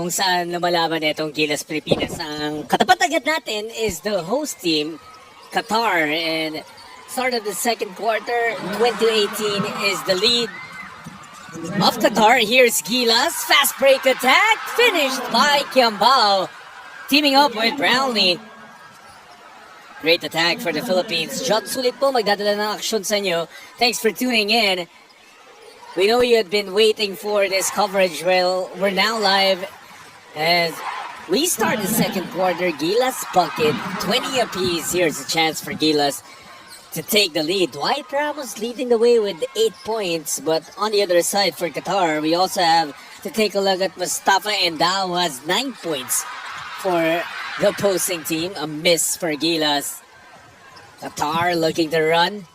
kung saan lumalaban itong Gilas Pilipinas. Ang katapat agad natin is the host team, Qatar. And start of the second quarter, 2018 is the lead of Qatar. Here's Gilas, fast break attack, finished by Kiambao, teaming up with Brownlee. Great attack for the Philippines. John Sulit po magdadala ng aksyon sa inyo. Thanks for tuning in. We know you had been waiting for this coverage. Well, we're now live as we start the second quarter. Gilas bucket, 20 apiece. Here's a chance for Gilas to take the lead. Dwight Ramos leading the way with 8 points. But on the other side for Qatar, we also have to take a look at Mustafa Endao, who has 9 points for the opposing team. A miss for Gilas. Qatar looking to run.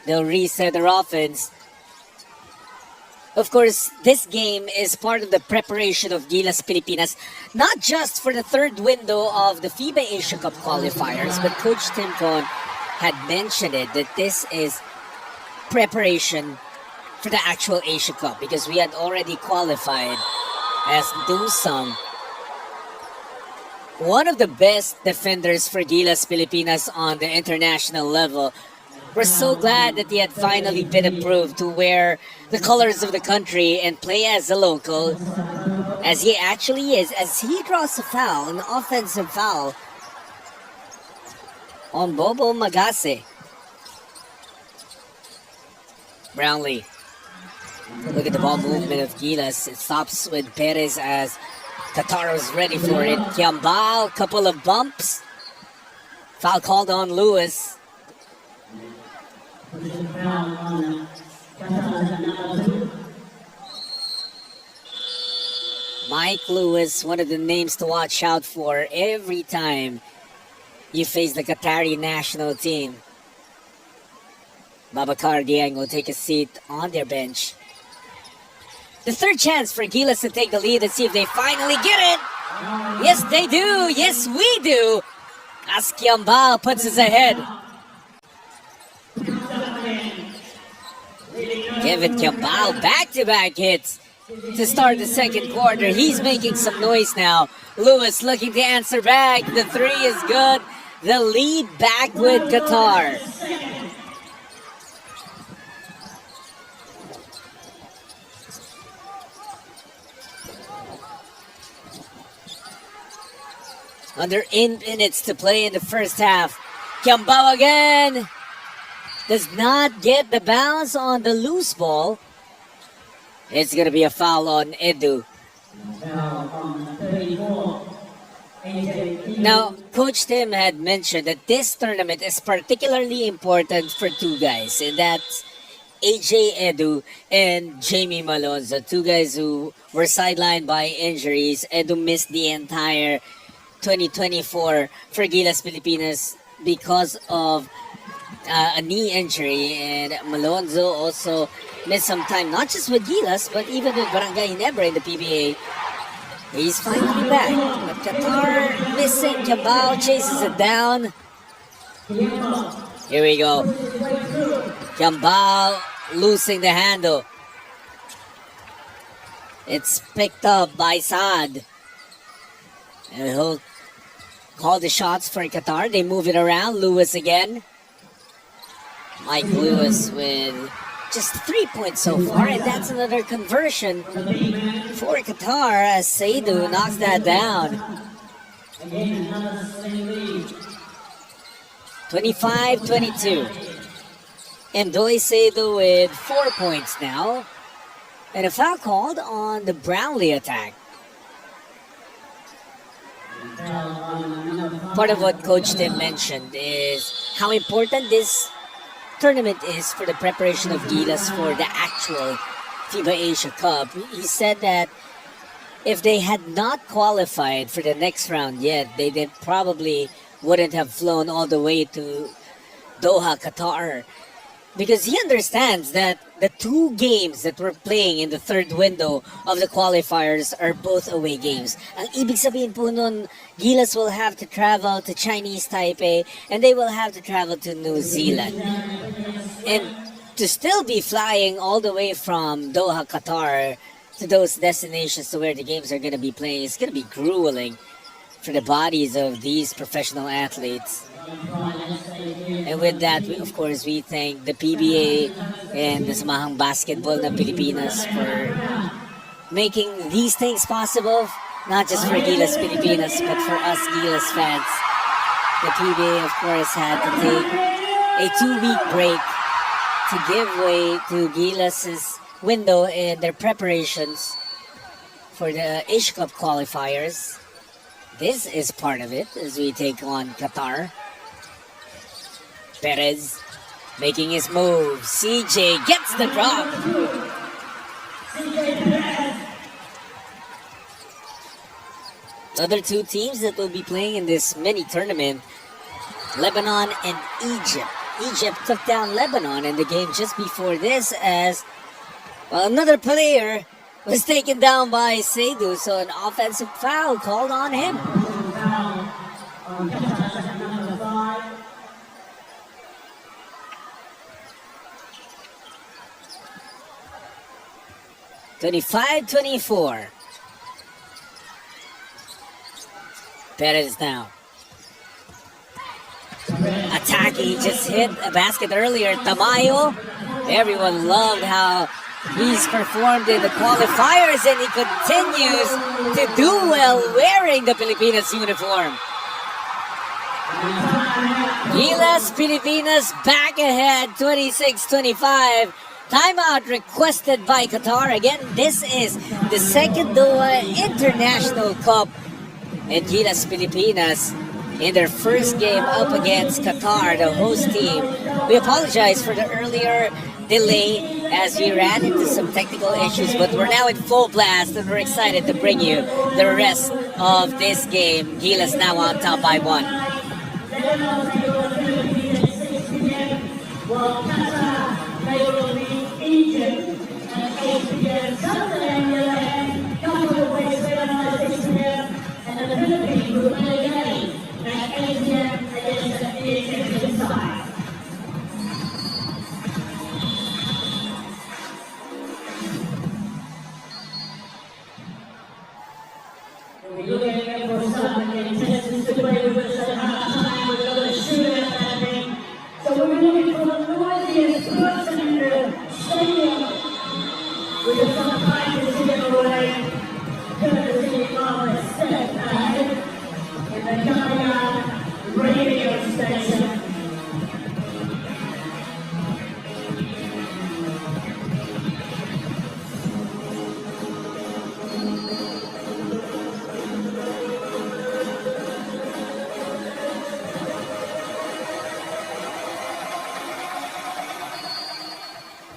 They'll reset their offense. Of course, this game is part of the preparation of Gilas Pilipinas, not just for the third window of the FIBA Asia Cup qualifiers, but Coach Tim Con had mentioned it, that this is preparation for the actual Asia Cup, because we had already qualified as Dusang, one of the best defenders for Gilas Pilipinas on the international level. We're so glad that he had finally been approved to wear the colors of the country and play as a local, as he actually is, as he draws a foul, an offensive foul on Bobo Magase. Brownlee. Look at the ball movement of Gilas. It stops with Perez as Qatar is ready for it. Kiambao, couple of bumps. Foul called on Lewis. Mike Lewis, one of the names to watch out for every time you face the Qatari national team. Babacar Dieng will take a seat on their bench. The third chance for Gilas to take the lead and see if they finally get it. Yes, they do. Yes, we do. As Kiambao puts us ahead. Kevin Kiambao, back-to-back hits to start the second quarter. He's making some noise now. Lewis looking to answer back. The three is good. The lead back with Qatar. Under 8 minutes to play in the first half. Kiambao again. Does not get the bounce on the loose ball. It's going to be a foul on Edu. Now, Coach Tim had mentioned that this tournament is particularly important for two guys, and that's AJ Edu and Jamie Malonzo, two guys who were sidelined by injuries. Edu missed the entire 2024 for Gilas Pilipinas because of a knee injury, and Malonzo also missed some time, not just with Gilas, but even with Barangay Ginebra in the PBA. He's finally back. But Qatar missing. Kiambao chases it down. Here we go. Kiambao losing the handle. It's picked up by Saad. And he'll call the shots for Qatar. They move it around. Lewis again. Mike Lewis with just 3 points so far, and that's another conversion for Qatar as Saidu knocks that down. 25-22. Ndoy Saidu with 4 points now, and a foul called on the Brownlee attack. Part of what Coach Tim mentioned is how important this tournament is for the preparation of Gilas for the actual FIBA Asia Cup. He said that if they had not qualified for the next round yet, they probably wouldn't have flown all the way to Doha, Qatar. Because he understands that the two games that we're playing in the third window of the qualifiers are both away games. Ang ibig sabihin po nun, Gilas will have to travel to Chinese Taipei and they will have to travel to New Zealand. And to still be flying all the way from Doha, Qatar to those destinations to where the games are going to be playing is going to be grueling for the bodies of these professional athletes. And with that, of course, we thank the PBA and the Samahang Basketball ng Pilipinas for making these things possible, not just for Gilas Pilipinas, but for us Gilas fans. The PBA, of course, had to take a 2-week break to give way to Gilas' window in their preparations for the Asia Cup qualifiers. This is part of it as we take on Qatar. Perez making his move. CJ gets the drop. Other two teams that will be playing in this mini tournament, Lebanon and Egypt. Egypt took down Lebanon in the game just before this as another player was taken down by Seydu, so an offensive foul called on him. 25-24. Perez now. Attacking, just hit a basket earlier. Tamayo. Everyone loved how he's performed in the qualifiers, and he continues to do well wearing the Pilipinas uniform. Gilas Pilipinas back ahead, 26-25. Timeout requested by Qatar. Again, this is the second Doha International Cup. And Gilas Pilipinas in their first game up against Qatar, the host team. We apologize for the earlier delay as we ran into some technical issues, but we're now in full blast and we're excited to bring you the rest of this game. Gilas now on top by 1.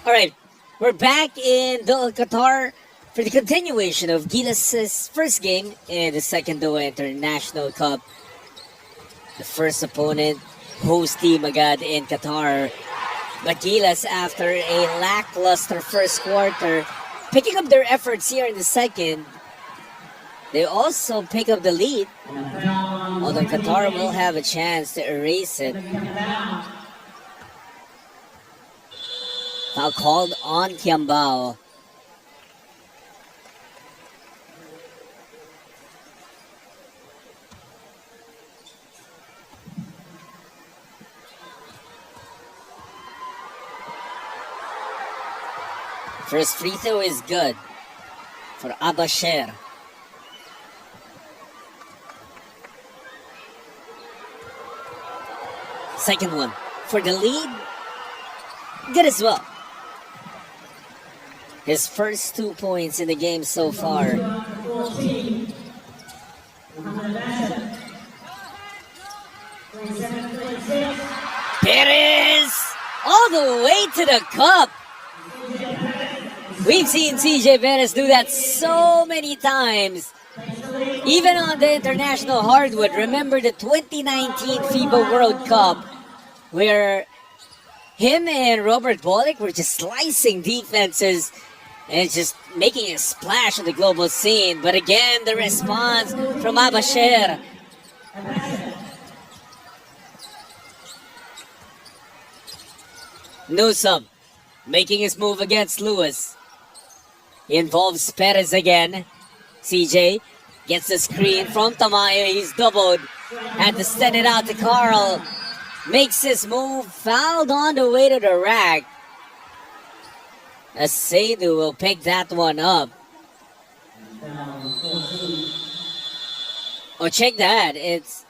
All right, we're back in Doha, Qatar for the continuation of Gilas' first game in the second Doha International Cup. The first opponent, host team agad in Qatar. But Gilas, after a lackluster first quarter, picking up their efforts here in the second. They also pick up the lead, although Qatar will have a chance to erase it. Foul called on Kiambao. First free throw is good for Abasher. Second one for the lead. Good as well. His first 2 points in the game so far. Perez all the way to the cup. We've seen CJ Perez do that so many times. Even on the international hardwood. Remember the 2019 FIBA World Cup where him and Robert Bolick were just slicing defenses and just making a splash on the global scene. But again, the response from Abasher. Newsome making his move against Lewis. He involves Perez again. CJ gets the screen from Tamayo. He's doubled. Had to send it out to Carl. Makes his move. Fouled on the way to the rack. As Seidu will pick that one up. Oh, check that. It's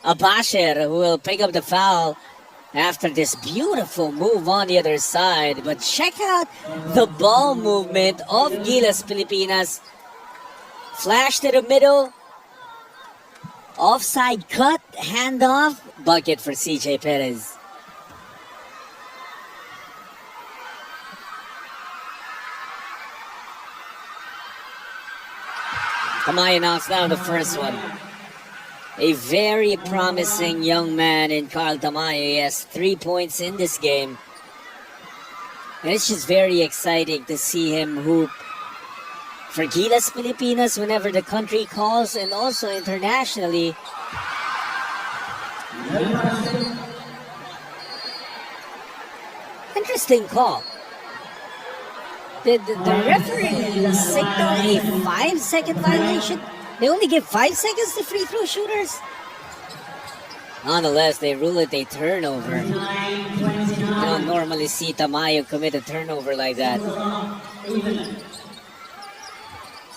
Abasher who will pick up the foul after this beautiful move on the other side. But check out the ball movement of Gilas Pilipinas. Flash to the middle. Offside cut, handoff, bucket for CJ Perez. Tamayo knocks down the first one. A very promising young man in Carl Tamayo. He has 3 points in this game. And it's just very exciting to see him hoop for Gilas Pilipinas whenever the country calls, and also internationally. Interesting call. Did the referee signal a 5-second violation? They only give 5 seconds to free throw shooters? Nonetheless, they rule it a turnover. You don't normally see Tamayo commit a turnover like that.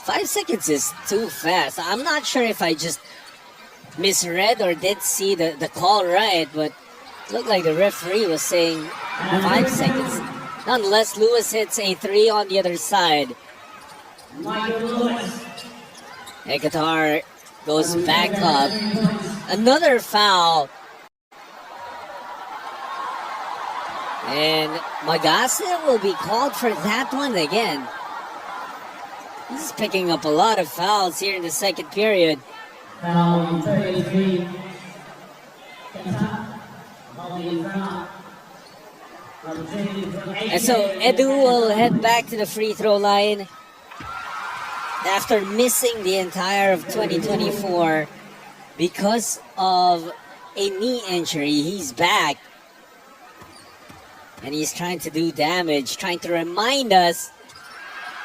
5 seconds is too fast. I'm not sure if I just misread or did see the call right, but it looked like the referee was saying 5 seconds. Nonetheless, Lewis hits a 3 on the other side. And QATAR goes back up. Another foul. And Magasa will be called for that one again. He's picking up a lot of fouls here in the second period. Foul 33. And so Edu will head back to the free throw line after missing the entire of 2024 because of a knee injury. He's back and he's trying to do damage, trying to remind us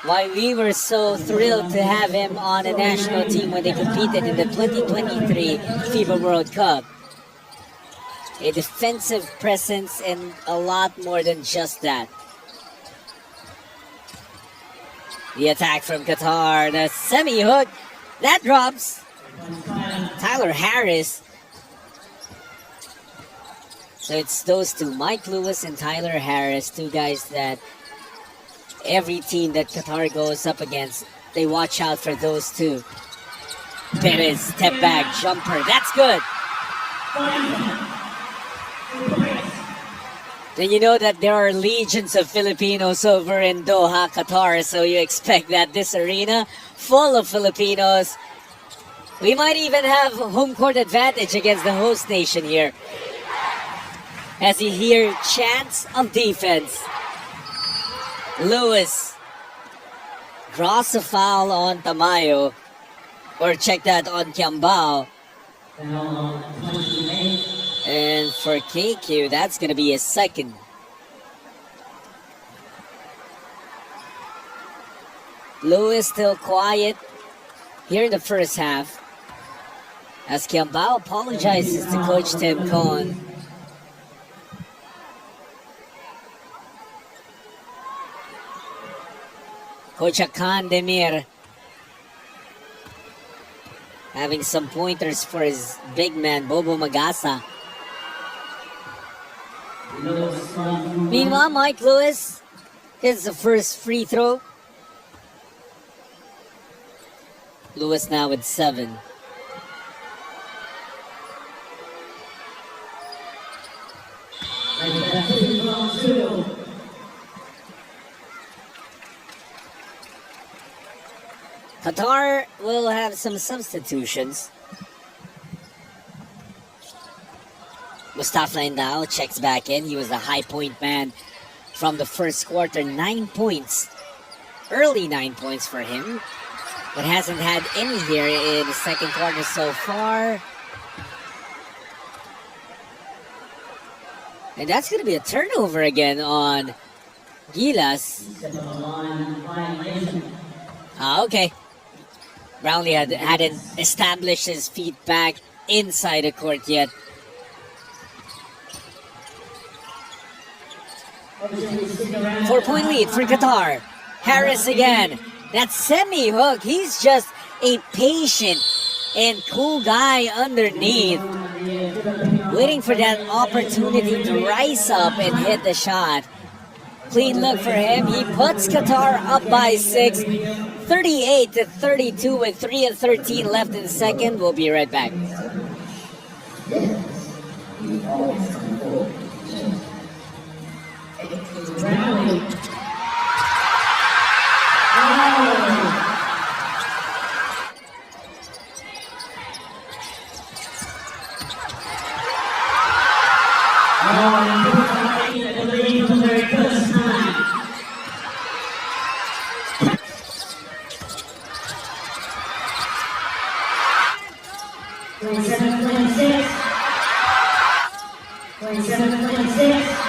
why we were so thrilled to have him on a national team when they competed in the 2023 FIBA World Cup. A defensive presence and a lot more than just that. The attack from QATAR, the semi-hook, that drops. Tyler Harris. So it's those two, Mike Lewis and Tyler Harris, two guys that every team that QATAR goes up against, they watch out for those two. Perez, step back, jumper, that's good. Then you know that there are legions of Filipinos over in Doha, Qatar, so you expect that this arena full of Filipinos, we might even have home court advantage against the host nation here. As you hear chants of defense. Lewis draws a foul on Tamayo, or check that on Kiambao. And for KQ, that's going to be a second. Lewis still quiet here in the first half as Kiambao apologizes to Coach Tim Cohn. Coach Akan Demir having some pointers for his big man, Bobo Magasa. Meanwhile, Mike Lewis hits the first free throw. Lewis now with 7. QATAR will have some substitutions. Mustafa Indao checks back in. He was the high point man from the first quarter. 9 points. Early 9 points for him. But hasn't had any here in the second quarter so far. And that's going to be a turnover again on Gilas. Step on the line, violation. Okay. Brownlee hadn't established his feet back inside the court yet. Obviously, stick around. 4-point lead for Qatar. Harris again. That semi-hook, he's just a patient and cool guy underneath, waiting for that opportunity to rise up and hit the shot. Clean look for him. He puts Qatar up by 6, 38-32 with 3:13 left in the second. We'll be right back. Brownlee. I believe for the very first time. Twenty-seven, 26. 27, 26.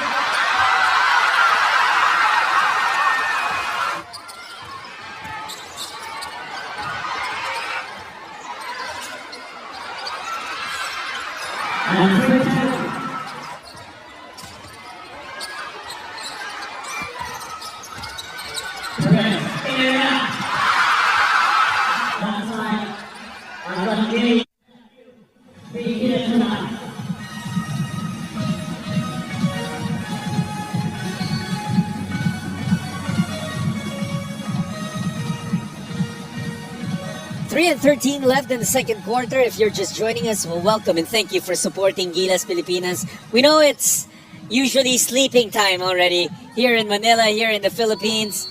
Three and 13 left in the second quarter. If you're just joining us, well, welcome and thank you for supporting GILAS Pilipinas. We know it's usually sleeping time already here in Manila, here in the Philippines.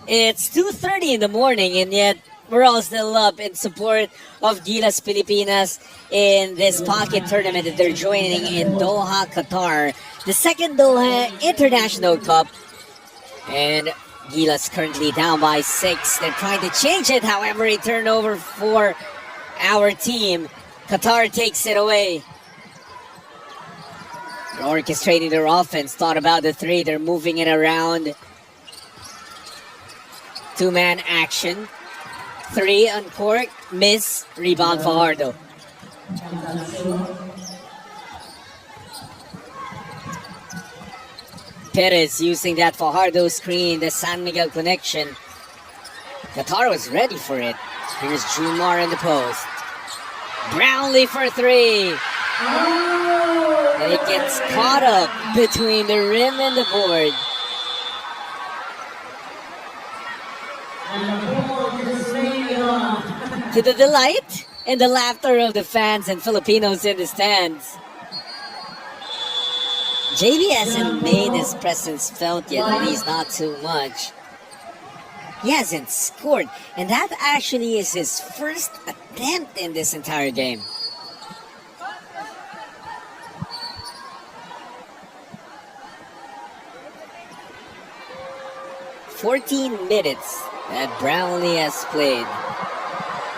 It's 2:30 in the morning, and yet we're all still up in support of GILAS Pilipinas in this pocket tournament that they're joining in Doha, Qatar. The second Doha International Cup. And Gilas currently down by 6. They're trying to change it, however, a turnover for our team. Qatar takes it away. They're orchestrating their offense, thought about the three, they're moving it around. Two-man action. 3 on court, miss, rebound Fajardo. Perez using that Fajardo screen, the San Miguel connection. Qatar was ready for it. Here's Jumar in the post. Brownlee for 3. And it gets caught up between the rim and the board. To the delight and the laughter of the fans and Filipinos in the stands. JB hasn't made his presence felt yet, at least not too much. He hasn't scored, and that actually is his first attempt in this entire game. "14 minutes that Brownlee has played,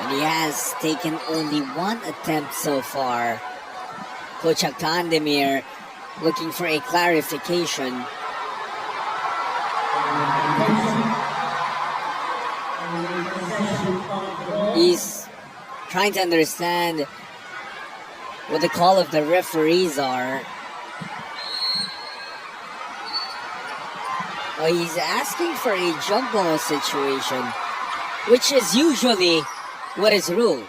and he has taken only 1 attempt so far. Coach Kandemir looking for a clarification. He's trying to understand what the call of the referees are. Well, he's asking for a jump ball situation, which is usually what is ruled.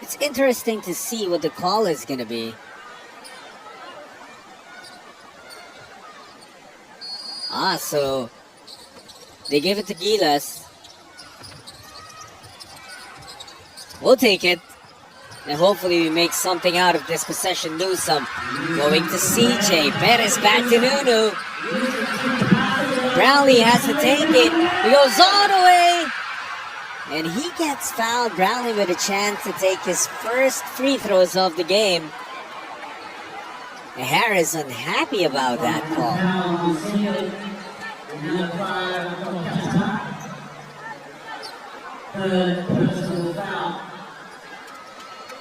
It's interesting to see what the call is going to be. So they give it to Gilas. We'll take it. And hopefully we make something out of this possession. Newsome going to CJ. Perez back to Nunu. Brownlee has to take it. He goes all the way. And he gets fouled. Brownlee with a chance to take his first free throws of the game. Harris unhappy about that call.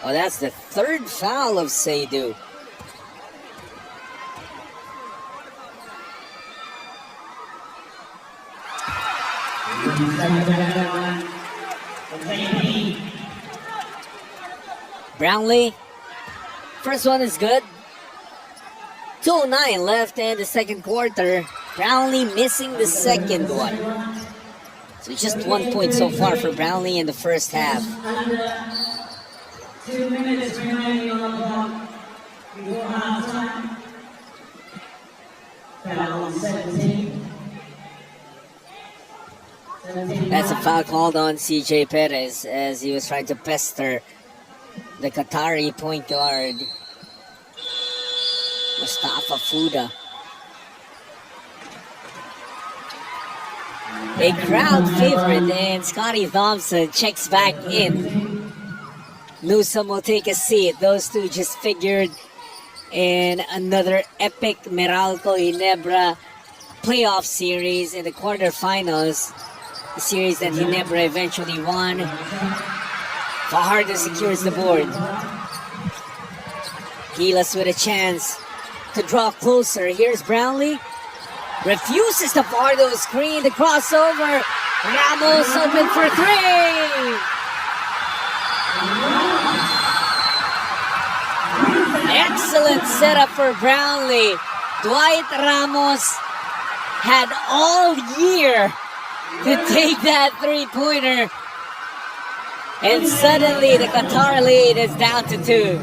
Oh, that's the 3rd foul of Seydu. Brownlee. First one is good. 2:09 left in the second quarter. Brownlee missing the second one. So just 1 point so far for Brownlee in the first half. 2 minutes remaining on the clock before halftime. Foul on 17. That's a foul called on CJ Perez as he was trying to pester the Qatari point guard, Mustafa Fuda. A crowd favorite, and Scotty Thompson checks back in. Newsom will take a seat. Those two just figured in another epic Meralco Ginebra playoff series in the quarterfinals. The series that Ginebra eventually won. Fajardo secures the board. Gilas with a chance to draw closer. Here's Brownlee. Refuses the Fajardo screen. The crossover. Ramos open for three. Excellent setup for Brownlee. Dwight Ramos had all year to take that three-pointer. And suddenly the Qatar lead is down to 2.